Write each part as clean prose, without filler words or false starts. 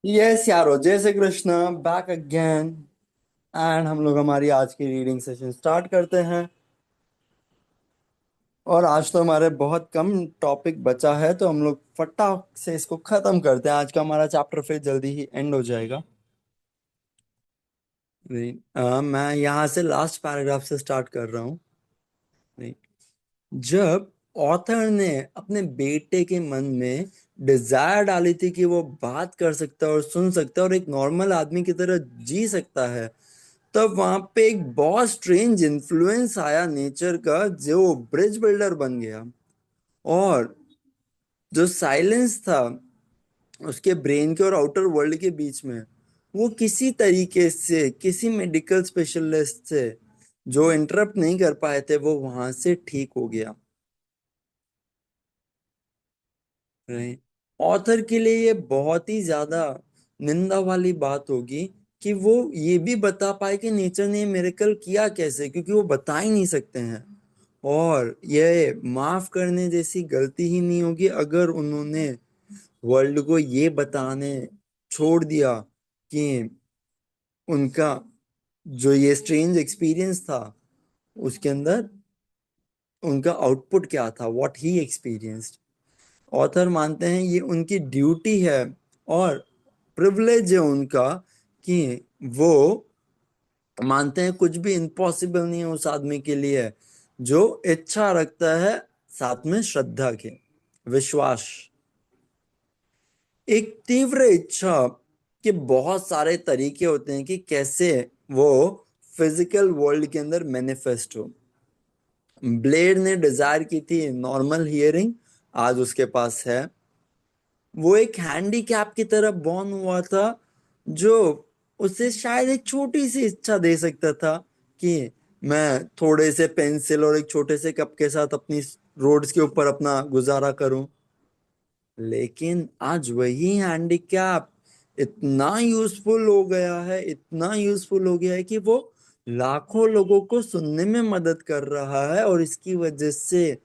Yes यारो, जय Shri Krishna. Back again. And हम लोग हमारी आज की रीडिंग सेशन स्टार्ट करते हैं। और आज तो हमारे बहुत कम टॉपिक बचा है, तो हम लोग फटाक से इसको खत्म करते हैं। आज का हमारा चैप्टर फिर जल्दी ही एंड हो जाएगा। मैं यहाँ से लास्ट पैराग्राफ से स्टार्ट कर रहा हूँ। जब ऑथर ने अपने बेटे के मन में डिजायर डाली थी कि वो बात कर सकता है और सुन सकता है और एक नॉर्मल आदमी की तरह जी सकता है, तब वहां पे एक बहुत स्ट्रेंज इन्फ्लुएंस आया नेचर का, जो ब्रिज बिल्डर बन गया। और जो साइलेंस था उसके ब्रेन के और आउटर वर्ल्ड के बीच में, वो किसी तरीके से किसी मेडिकल स्पेशलिस्ट से जो इंटरप्ट नहीं कर पाए थे, वो वहां से ठीक हो गया। राइट। ऑथर के लिए ये बहुत ही ज्यादा निंदा वाली बात होगी कि वो ये भी बता पाए कि नेचर ने मिरेकल किया कैसे, क्योंकि वो बता ही नहीं सकते हैं। और ये माफ करने जैसी गलती ही नहीं होगी अगर उन्होंने वर्ल्ड को ये बताने छोड़ दिया कि उनका जो ये स्ट्रेंज एक्सपीरियंस था, उसके अंदर उनका आउटपुट क्या था, व्हाट ही एक्सपीरियंस्ड। ऑथर मानते हैं ये उनकी ड्यूटी है और प्रिविलेज है उनका कि वो मानते हैं कुछ भी इम्पॉसिबल नहीं है उस आदमी के लिए जो इच्छा रखता है, साथ में श्रद्धा के विश्वास। एक तीव्र इच्छा के बहुत सारे तरीके होते हैं कि कैसे वो फिजिकल वर्ल्ड के अंदर मैनिफेस्ट हो। ब्लेड ने डिजायर की थी नॉर्मल हियरिंग, आज उसके पास है। वो एक हैंडीकैप की तरह बॉर्न हुआ था, जो उसे शायद एक छोटी सी इच्छा दे सकता था कि मैं थोड़े से पेंसिल और एक छोटे से कप के साथ अपनी रोड्स के ऊपर अपना गुजारा करूं। लेकिन आज वही हैंडीकैप इतना यूजफुल हो गया है, इतना यूजफुल हो गया है कि वो लाखों लोगों को सुनने में मदद कर रहा है। और इसकी वजह से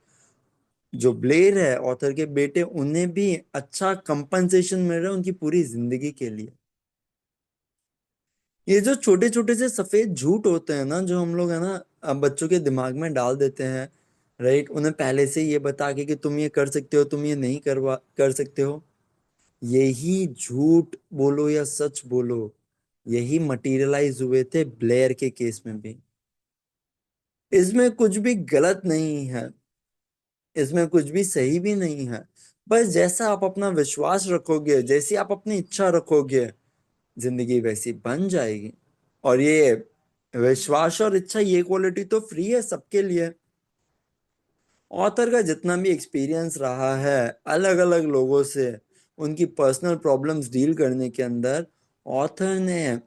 जो ब्लेर है, ऑथर के बेटे, उन्हें भी अच्छा कंपनसेशन मिल रहा है उनकी पूरी जिंदगी के लिए। ये जो छोटे छोटे से सफेद झूठ होते हैं ना, जो हम लोग है ना अब बच्चों के दिमाग में डाल देते हैं, राइट, उन्हें पहले से ये बता के कि तुम ये कर सकते हो, तुम ये नहीं कर सकते हो। यही झूठ बोलो या सच बोलो, यही मटेरियलाइज हुए थे ब्लेयर के केस में भी। इसमें कुछ भी गलत नहीं है, इसमें कुछ भी सही भी नहीं है। बस जैसा आप अपना विश्वास रखोगे, जैसी आप अपनी इच्छा रखोगे, जिंदगी वैसी बन जाएगी। और ये विश्वास और इच्छा, ये क्वालिटी तो फ्री है सबके लिए। ऑथर का जितना भी एक्सपीरियंस रहा है अलग अलग लोगों से उनकी पर्सनल प्रॉब्लम्स डील करने के अंदर, ऑथर ने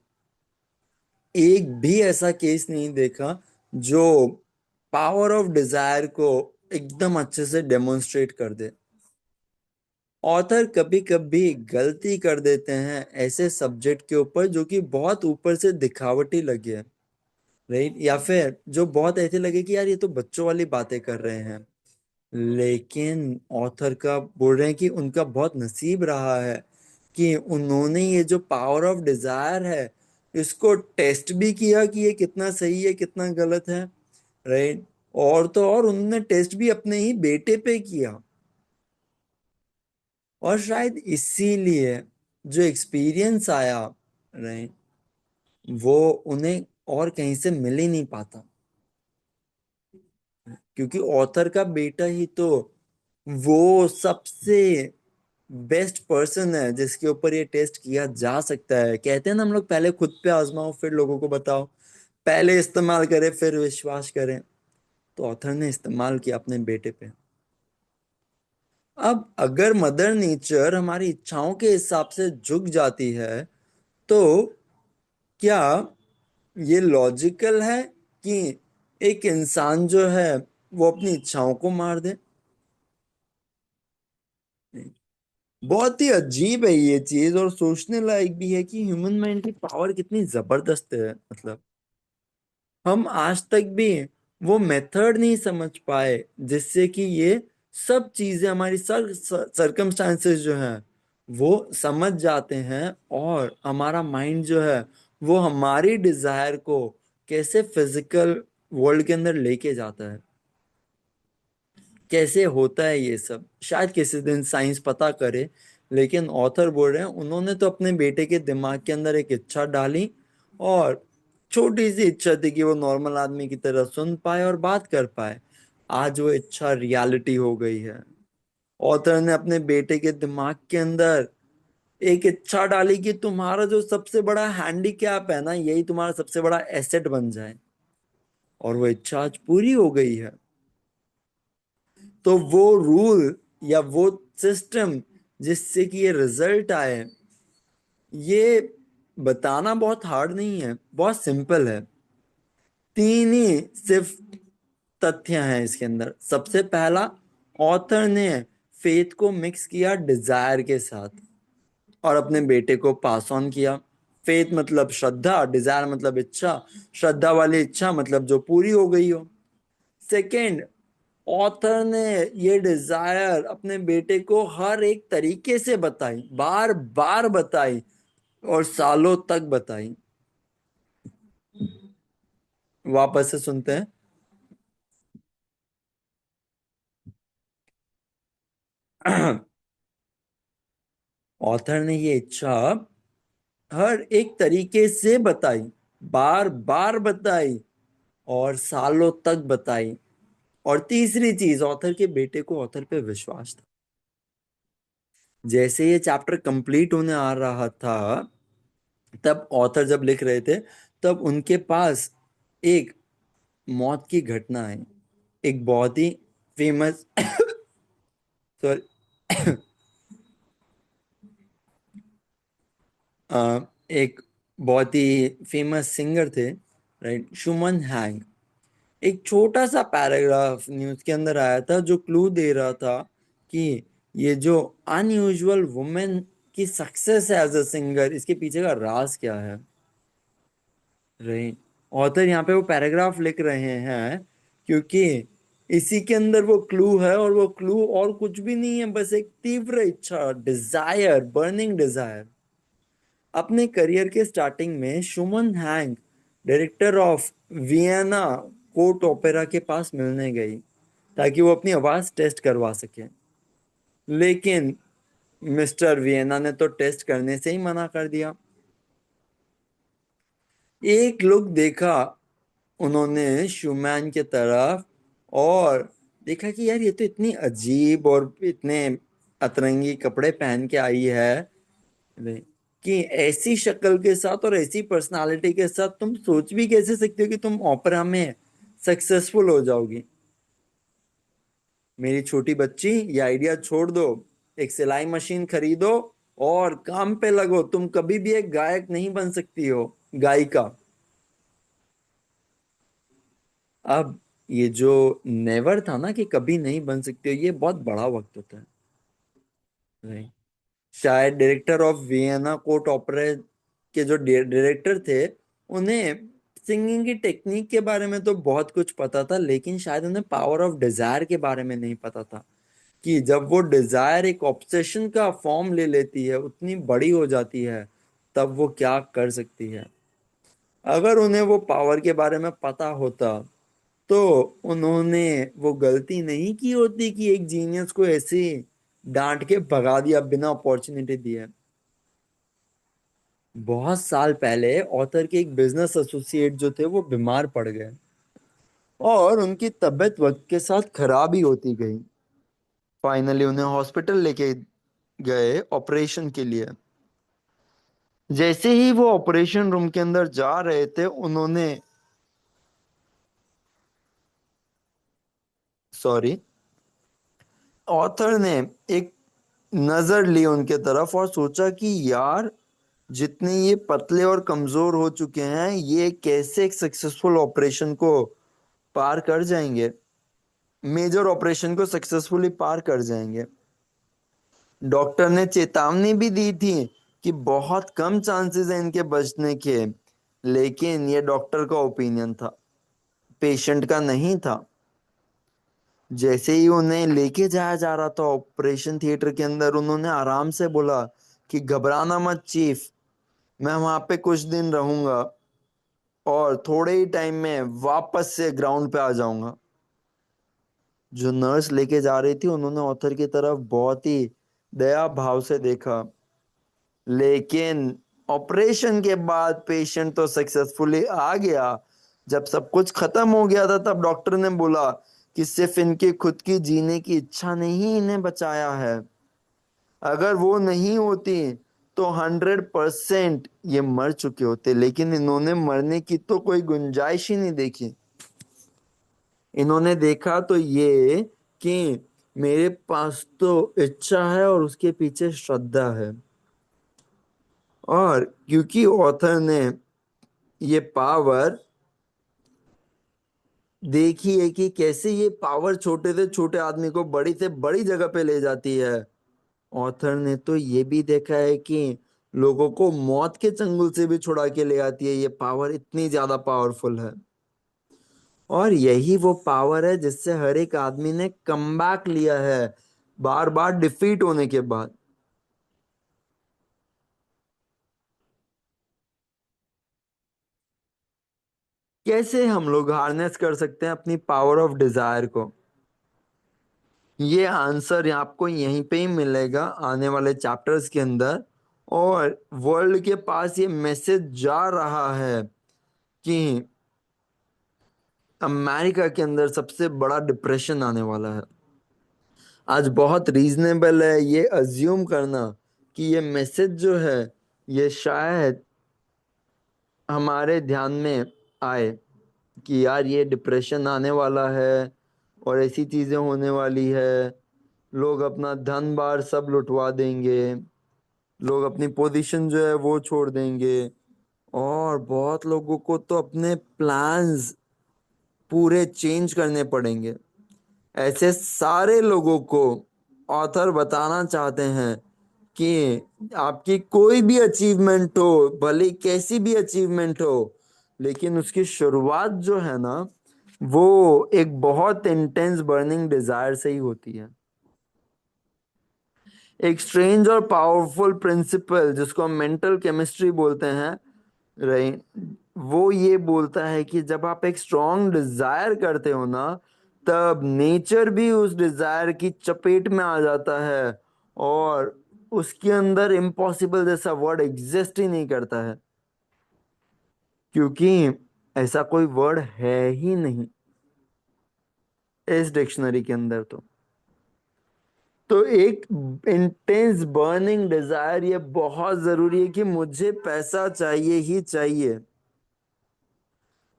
एक भी ऐसा केस नहीं देखा जो पावर ऑफ डिजायर को एकदम अच्छे से डेमोन्स्ट्रेट कर दे। ऑथर कभी कभी गलती कर देते हैं ऐसे सब्जेक्ट के ऊपर जो कि बहुत ऊपर से दिखावटी लगे, राइट, या फिर जो बहुत ऐसे लगे कि यार ये तो बच्चों वाली बातें कर रहे हैं। लेकिन ऑथर का बोल रहे हैं कि उनका बहुत नसीब रहा है कि उन्होंने ये जो पावर ऑफ डिजायर है, इसको टेस्ट भी किया कि ये कितना सही है कितना गलत है, राइट। और तो और उन्होंने टेस्ट भी अपने ही बेटे पे किया। और शायद इसीलिए जो एक्सपीरियंस आया, राइट, वो उन्हें और कहीं से मिल ही नहीं पाता, क्योंकि ऑथर का बेटा ही तो वो सबसे बेस्ट पर्सन है जिसके ऊपर ये टेस्ट किया जा सकता है। कहते हैं ना हम लोग, पहले खुद पे आजमाओ फिर लोगों को बताओ, पहले इस्तेमाल करें फिर विश्वास करें। तो ऑथर ने इस्तेमाल किया अपने बेटे पे। अब अगर मदर नेचर हमारी इच्छाओं के हिसाब से झुक जाती है, तो क्या ये लॉजिकल है कि एक इंसान जो है वो अपनी इच्छाओं को मार दे? बहुत ही अजीब है ये चीज, और सोचने लायक भी है कि ह्यूमन माइंड की पावर कितनी जबरदस्त है। मतलब हम आज तक भी वो मेथड नहीं समझ पाए जिससे कि ये सब चीजें, हमारी सरकमस्टांसेस जो हैं, वो समझ जाते हैं, और हमारा माइंड जो है वो हमारी डिजायर को कैसे फिजिकल वर्ल्ड के अंदर लेके जाता है, कैसे होता है ये सब, शायद किसी दिन साइंस पता करे। लेकिन ऑथर बोल रहे हैं उन्होंने तो अपने बेटे के दिमाग के अंदर एक इच्छा डाली, और छोटी सी इच्छा थी कि वो नॉर्मल आदमी की तरह सुन पाए और बात कर पाए। आज वो इच्छा रियलिटी हो गई है। ऑथर ने अपने बेटे के दिमाग के अंदर एक इच्छा डाली कि तुम्हारा जो सबसे बड़ा हैंडीकैप है ना, यही तुम्हारा सबसे बड़ा एसेट बन जाए, और वो इच्छा आज पूरी हो गई है। तो वो रूल या वो सिस्टम जिससे कि ये रिजल्ट आए, ये बताना बहुत हार्ड नहीं है, बहुत सिंपल है। तीन ही सिर्फ तथ्य हैं इसके अंदर। सबसे पहला, ऑथर ने फेथ को मिक्स किया डिजायर के साथ और अपने बेटे को पास ऑन किया। फेथ मतलब श्रद्धा, डिजायर मतलब इच्छा, श्रद्धा वाली इच्छा मतलब जो पूरी हो गई हो। सेकंड, ऑथर ने ये डिजायर अपने बेटे को हर एक तरीके से बताई, बार बार बताई, और सालों तक बताई। वापस से सुनते हैं। ऑथर ने ये इच्छा हर एक तरीके से बताई, बार बार बताई, और सालों तक बताई। और तीसरी चीज, ऑथर के बेटे को ऑथर पे विश्वास था। जैसे ये चैप्टर कंप्लीट होने आ रहा था, तब ऑथर जब लिख रहे थे, तब उनके पास एक मौत की घटना है। एक बहुत ही फेमस सॉरी एक बहुत ही फेमस सिंगर थे, राइट, शुमन हैंग। एक छोटा सा पैराग्राफ न्यूज के अंदर आया था जो क्लू दे रहा था कि ये जो अनयूजुअल वुमेन की सक्सेस है एज अ सिंगर, इसके पीछे का राज क्या है। राइट, ऑथर यहाँ पे वो पैराग्राफ लिख रहे हैं क्योंकि इसी के अंदर वो क्लू है, और वो क्लू और कुछ भी नहीं है, बस एक तीव्र इच्छा, डिजायर, बर्निंग डिजायर। अपने करियर के स्टार्टिंग में शुमन hang director of Vienna court opera के पास मिलने गई ताकि वो अपनी आवाज टेस्ट करवा सके। लेकिन मिस्टर वियना ने तो टेस्ट करने से ही मना कर दिया। एक लुक देखा उन्होंने शुमैन के तरफ, और देखा कि यार ये तो इतनी अजीब और इतने अतरंगी कपड़े पहन के आई है, नहीं, कि ऐसी शक्ल के साथ और ऐसी पर्सनालिटी के साथ तुम सोच भी कैसे सकते हो कि तुम ओपेरा में सक्सेसफुल हो जाओगी। मेरी छोटी बच्ची, ये आइडिया छोड़ दो, एक सिलाई मशीन खरीदो और काम पे लगो। तुम कभी भी एक गायक नहीं बन सकती हो, गायिका। अब ये जो नेवर था ना कि कभी नहीं बन सकती हो, ये बहुत बड़ा वक्त होता है। नहीं, शायद director of Vienna court opera के जो डायरेक्टर थे, उन्हें सिंगिंग की टेक्निक के बारे में तो बहुत कुछ पता था, लेकिन शायद उन्हें पावर ऑफ डिजायर के बारे में नहीं पता था कि जब वो डिजायर एक ऑब्सेशन का फॉर्म ले लेती है, उतनी बड़ी हो जाती है, तब वो क्या कर सकती है। अगर उन्हें वो पावर के बारे में पता होता, तो उन्होंने वो गलती नहीं की होती कि एक जीनियस को ऐसे डांट के भगा दिया बिना अपॉर्चुनिटी दिए। बहुत साल पहले ऑथर के एक बिजनेस एसोसिएट जो थे वो बीमार पड़ गए, और उनकी तबीयत वक्त के साथ खराब ही होती गई। फाइनली उन्हें हॉस्पिटल लेके गए ऑपरेशन के लिए। जैसे ही वो ऑपरेशन रूम के अंदर जा रहे थे, उन्होंने, सॉरी, ऑथर ने एक नजर ली उनके तरफ और सोचा कि यार, जितने ये पतले और कमजोर हो चुके हैं, ये कैसे एक सक्सेसफुल ऑपरेशन को पार कर जाएंगे, मेजर ऑपरेशन को सक्सेसफुली पार कर जाएंगे। डॉक्टर ने चेतावनी भी दी थी कि बहुत कम चांसेस हैं इनके बचने के, लेकिन ये डॉक्टर का ओपिनियन था, पेशेंट का नहीं था। जैसे ही उन्हें लेके जाया जा रहा था ऑपरेशन थिएटर के अंदर, उन्होंने आराम से बोला कि घबराना मत चीफ, मैं वहां पे कुछ दिन रहूंगा और थोड़े ही टाइम में वापस से ग्राउंड पे आ जाऊंगा। जो नर्स लेके जा रही थी, उन्होंने ऑथर की तरफ बहुत ही दया भाव से देखा। लेकिन ऑपरेशन के बाद पेशेंट तो सक्सेसफुली आ गया। जब सब कुछ खत्म हो गया था, तब डॉक्टर ने बोला कि सिर्फ इनकी खुद की जीने की इच्छा ने ही इन्हें बचाया है। अगर वो नहीं होती तो 100% ये मर चुके होते, लेकिन इन्होंने मरने की तो कोई गुंजाइश ही नहीं देखी। इन्होंने देखा तो ये कि मेरे पास तो इच्छा है और उसके पीछे श्रद्धा है। और क्योंकि ऑथर ने ये पावर देखी है कि कैसे ये पावर छोटे से छोटे आदमी को बड़ी से बड़ी जगह पे ले जाती है, ऑथर ने तो ये भी देखा है कि लोगों को मौत के चंगुल से भी छुड़ा के ले आती है। ये पावर इतनी ज्यादा पावरफुल है। और यही वो पावर है जिससे हर एक आदमी ने कमबैक लिया है, बार बार डिफीट होने के बाद। कैसे हम लोग हार्नेस कर सकते हैं अपनी पावर ऑफ डिजायर को? ये आंसर आपको यहीं पे ही मिलेगा आने वाले चैप्टर्स के अंदर। और वर्ल्ड के पास ये मैसेज जा रहा है कि अमेरिका के अंदर सबसे बड़ा डिप्रेशन आने वाला है। आज बहुत रीजनेबल है ये अज्यूम करना कि ये मैसेज जो है ये शायद हमारे ध्यान में आए कि यार ये डिप्रेशन आने वाला है और ऐसी चीजें होने वाली है। लोग अपना धन बार सब लुटवा देंगे, लोग अपनी पोजीशन जो है वो छोड़ देंगे, और बहुत लोगों को तो अपने प्लान्स पूरे चेंज करने पड़ेंगे। ऐसे सारे लोगों को ऑथर बताना चाहते हैं कि आपकी कोई भी अचीवमेंट हो, भले कैसी भी अचीवमेंट हो, लेकिन उसकी शुरुआत जो है ना, वो एक बहुत इंटेंस बर्निंग डिजायर से ही होती है। एक स्ट्रेंज और पावरफुल प्रिंसिपल जिसको हम मेंटल केमिस्ट्री बोलते हैं, राइट, वो ये बोलता है कि जब आप एक स्ट्रॉन्ग डिजायर करते हो ना, तब नेचर भी उस डिजायर की चपेट में आ जाता है और उसके अंदर इम्पॉसिबल जैसा वर्ड एग्जिस्ट ही नहीं करता है, क्योंकि ऐसा कोई वर्ड है ही नहीं इस डिक्शनरी के अंदर। तो एक इंटेंस बर्निंग डिजायर ये बहुत जरूरी है कि मुझे पैसा चाहिए ही चाहिए।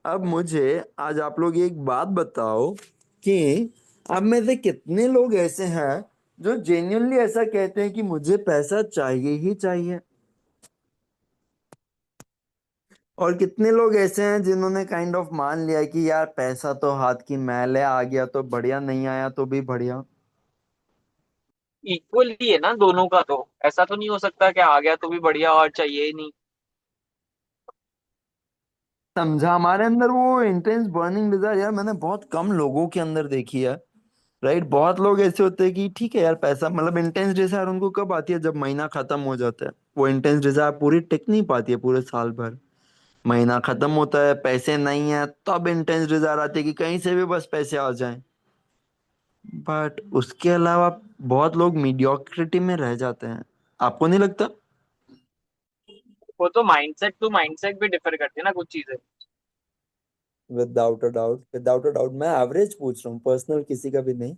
अब मुझे आज आप लोग एक बात बताओ कि अब में से कितने लोग ऐसे हैं जो जेन्युइनली ऐसा कहते हैं कि मुझे पैसा चाहिए ही चाहिए, और कितने लोग ऐसे हैं जिन्होंने काइंड ऑफ मान लिया कि यार पैसा तो हाथ की मैल है, आ गया तो बढ़िया, नहीं आया तो भी बढ़िया। इक्वल ही है ना दोनों का, तो ऐसा तो नहीं हो सकता कि आ गया तो भी बढ़िया और चाहिए ही नहीं। समझा? हमारे अंदर वो इंटेंस बर्निंग डिजायर यार मैंने बहुत कम लोगों के अंदर देखी है। राइट, बहुत लोग ऐसे होते हैं कि ठीक है यार पैसा, मतलब इंटेंस डिजायर उनको कब आती है? जब महीना खत्म हो जाता है। वो इंटेंस डिजायर पूरी टिक नहीं पाती है पूरे साल भर। महीना खत्म होता है, पैसे नहीं है, तब इंटेंस डिजायर आती है कि कहीं से भी बस पैसे आ जाएं। बट उसके अलावा बहुत लोग मीडियोक्रिटी में रह जाते हैं। आपको नहीं लगता? वो तो माइंडसेट टू माइंडसेट भी डिफर करती है ना कुछ चीजें। Without a doubt, without a doubt, मैं एवरेज पूछ रहा हूँ, पर्सनल किसी का भी नहीं।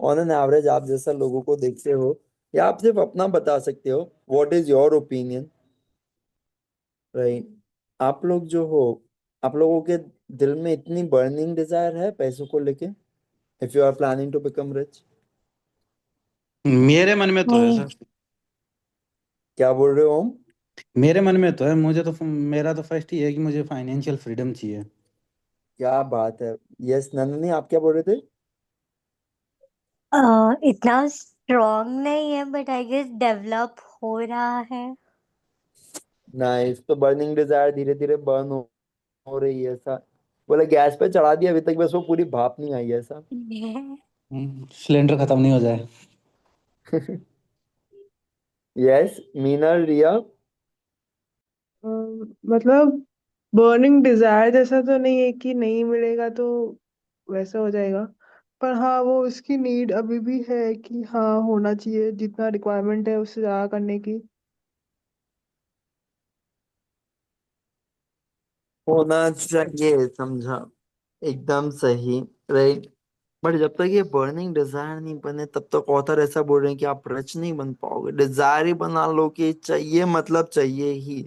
ऑन एन एवरेज आप जैसा लोगों को देखते हो, या आप सिर्फ अपना बता सकते हो, what is your opinion, right? आप लोग जो हो, आप लोगों के दिल में इतनी बर्निंग डिजायर है पैसों को लेके, if you are planning to become rich? मेरे मन में तो है नहीं। सर। क्या बोल रहे हो ओम? मेरे मन में तो है, मुझे तो मेरा तो फर्स्ट ही है कि मुझे फाइनेंशियल फ्रीडम चाहिए। क्या बात है! यस नंदनी, आप क्या बोल रहे थे? इतना स्ट्रॉन्ग नहीं है बट आई गेस डेवलप हो रहा है। नाइस, तो बर्निंग डिजायर धीरे धीरे बर्न हो रही है ऐसा? बोले गैस पे चढ़ा दिया, अभी तक बस वो पूरी भाप नहीं आई है ऐसा? सिलेंडर खत्म नहीं हो जाए। यस मीना रिया। मतलब बर्निंग डिजायर जैसा तो नहीं है कि नहीं मिलेगा तो वैसा हो जाएगा। पर हाँ, वो उसकी नीड अभी भी है कि हाँ होना चाहिए, जितना रिक्वायरमेंट है उससे ज्यादा करने की। होना चाहिए, समझा, एकदम सही। राइट। बट जब तक ये बर्निंग डिजायर नहीं बने तब तक ऑथर ऐसा बोल रहे हैं कि आप रच नहीं बन पाओगे। डिजायर ही बना लो कि चाहिए, मतलब चाहिए ही।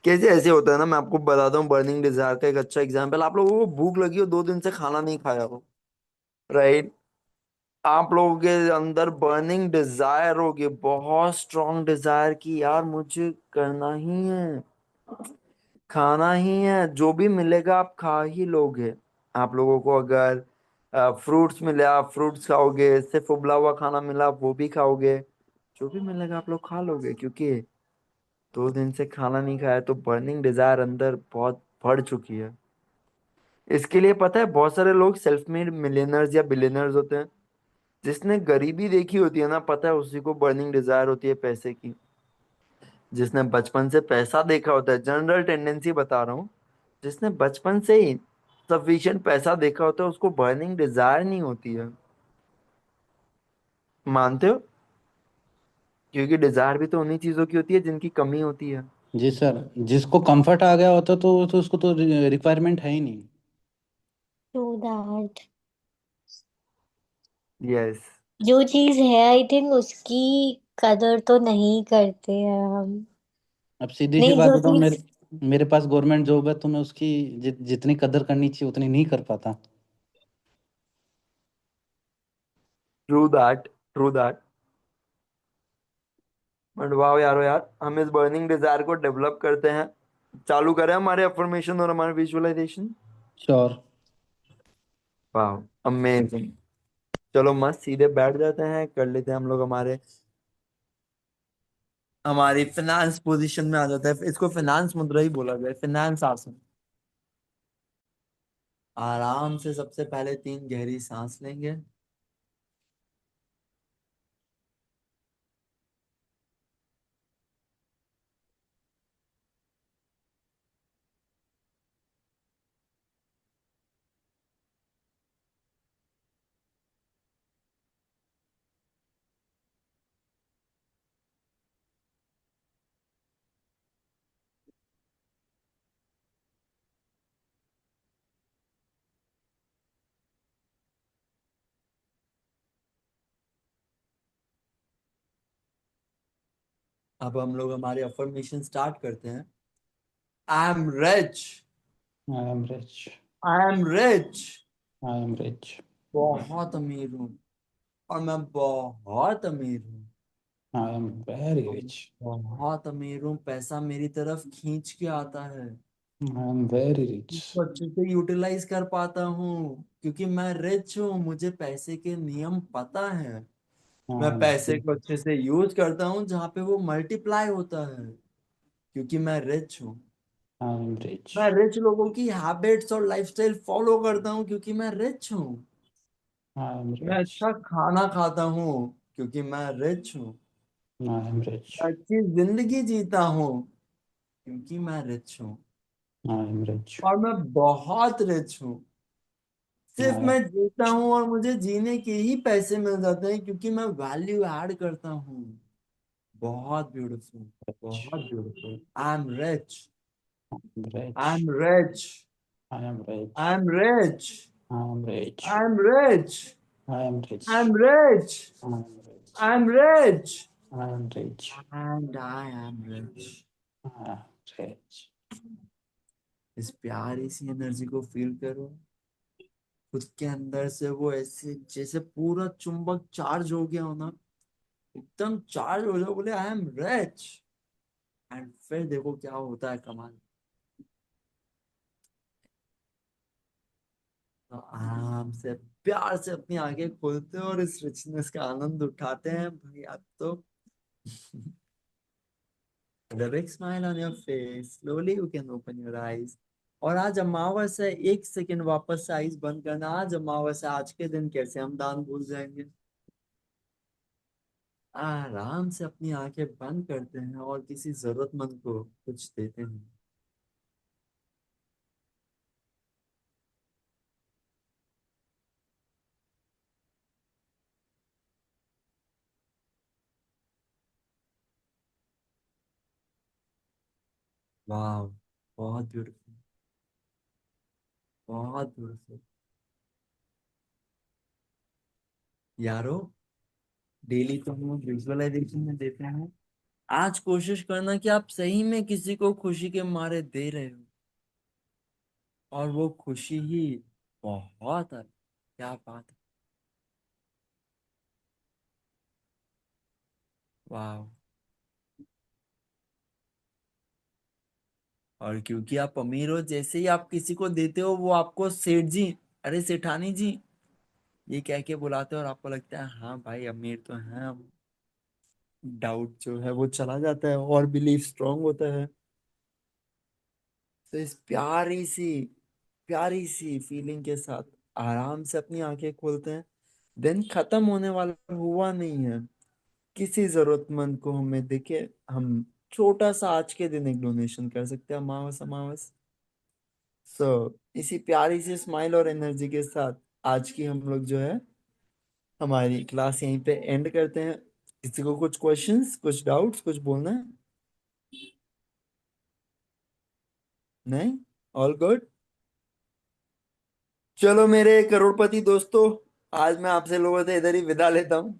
कैसे ऐसे होता है ना, मैं आपको बताता हूँ बर्निंग डिजायर का एक अच्छा एग्जांपल। आप लोगों को भूख लगी हो, 2 दिन से खाना नहीं खाया हो, राइट। आप लोगों के अंदर बर्निंग डिजायर होगी, बहुत स्ट्रॉन्ग डिजायर की यार मुझे करना ही है, खाना ही है, जो भी मिलेगा आप खा ही लोगे। आप लोगों को अगर फ्रूट्स मिले आप फ्रूट्स खाओगे, सिर्फ उबला हुआ खाना मिला वो भी खाओगे, जो भी मिलेगा आप लोग खा लोगे, क्योंकि 2 दिन से खाना नहीं खाया। तो बर्निंग डिजायर अंदर बहुत बढ़ चुकी है। इसके लिए पता है बहुत सारे लोग सेल्फ मेड मिलियनर्स या बिलियनर्स होते हैं। जिसने गरीबी देखी होती है ना, पता है उसी को बर्निंग डिजायर होती है पैसे की। जिसने बचपन से पैसा देखा होता है, जनरल टेंडेंसी बता रहा हूँ, जिसने बचपन से ही सफिशिएंट पैसा देखा होता है उसको बर्निंग डिजायर नहीं होती है। मानते हो? क्योंकि डिजायर भी तो उन्हीं चीजों की होती है जिनकी कमी होती है। जी सर, जिसको कंफर्ट आ गया होता तो उसको तो रिक्वायरमेंट है ही नहीं। True that. यस। जो चीज है आई थिंक उसकी कदर तो नहीं करते हैं हम। अब सीधी सी नहीं, बात जो बताऊं, चीज मेरे पास गवर्नमेंट जॉब है तो मैं उसकी जितनी कदर करनी चाहिए उतनी नहीं कर पाता। True that, true that. But वाह यारो यार, हम इस बर्निंग डिजायर को डेवलप करते हैं। चालू करें हमारे अफर्मेशन और हमारे विजुअलाइजेशन। श्योर। वाह, अमेजिंग। चलो मस्त सीधे बैठ जाते हैं, कर लेते हैं हम लोग हमारे, हमारी फिनांस पोजीशन में आ जाता है। इसको फिनांस मुद्रा ही बोला गया है, फिनांस आसन। आराम से सबसे पहले 3 गहरी सांस लेंगे। अब हम लोग हमारे अफर्मेशन स्टार्ट करते हैं। आई am rich. I am rich. I am rich. I am rich. बहुत अमीर हूँ। और मैं बहुत अमीर हूँ। आई एम वेरी और मैं रिच। बहुत अमीर हूँ, पैसा मेरी तरफ खींच के आता है। I am very rich. इसको अच्छे से यूटिलाइज कर पाता हूँ क्योंकि मैं रिच हूँ, मुझे पैसे के नियम पता है। आई मैं एम पैसे को अच्छे से यूज करता हूँ जहाँ पे वो मल्टीप्लाई होता है, क्योंकि मैं रिच हूँ। आई एम रिच। मैं रिच लोगों की हैबिट्स और लाइफस्टाइल फॉलो करता हूँ क्योंकि मैं रिच हूँ। आई एम मैं रिच। अच्छा खाना खाता हूँ क्योंकि मैं रिच हूँ। आई एम रिच। मैं अच्छी जिंदगी जीता हूँ क्योंकि मैं रिच हूँ। आई एम रिच। और मैं बहुत रिच हूँ। सिर्फ आई मैं जीता हूँ और मुझे जीने के ही पैसे मिल जाते हैं क्योंकि मैं वैल्यू ऐड करता हूँ। बहुत ब्यूटीफुल। बहुत beautiful. I am rich. Am I rich. Am rich. I am rich. I am rich. I am rich. I am rich. I am rich. I am rich. I am rich. I am rich. I am rich. And I am rich. I am rich. इस प्यारी सी energy को feel करो। खुद के अंदर से वो ऐसे जैसे पूरा चुंबक चार्ज हो गया हो ना, एकदम चार्ज हो जाओ, बोले आई एम रिच। एंड फिर देखो क्या होता है कमाल। तो आराम से प्यार से अपनी आंखें खोलते हो और इस रिचनेस का आनंद उठाते हैं भाई अब तो। With a big smile on your face, slowly you can open your eyes. और आज अमावस्या है, 1 सेकंड वापस से आइज बंद करना, आज अमावस्या, आज के दिन कैसे हम दान भूल जाएंगे। आराम से अपनी आंखें बंद करते हैं और किसी जरूरतमंद को कुछ देते हैं। वाह, बहुत ब्यूटीफुल, बहुत ब्यूटीफुल। यारो, डेली तो हम विजुअलाइजेशन में देते हैं, आज कोशिश करना कि आप सही में किसी को खुशी के मारे दे रहे हो, और वो खुशी ही बहुत है। क्या बात है। वाह। और क्योंकि आप अमीर हो, जैसे ही आप किसी को देते हो वो आपको सेठ जी, अरे सेठानी जी, ये कह के बुलाते हो, और आपको लगता है हाँ भाई अमीर तो है हम। डाउट जो है वो चला जाता है और बिलीफ स्ट्रांग होता है। तो इस प्यारी सी फीलिंग के साथ आराम से अपनी आंखें खोलते हैं। दिन खत्म होने वाला हुआ नहीं है, किसी जरूरतमंद को हमें देखे, हम छोटा सा आज के दिन एक डोनेशन कर सकते हैं, अमावस अमावस। सो इसी प्यारी सी स्माइल और एनर्जी के साथ आज की हम लोग जो है हमारी क्लास यहीं पे एंड करते हैं। किसी को कुछ क्वेश्चंस, कुछ डाउट्स, कुछ बोलना है? नहीं, ऑल गुड। चलो मेरे करोड़पति दोस्तों, आज मैं आपसे लोगों से इधर ही विदा लेता हूँ।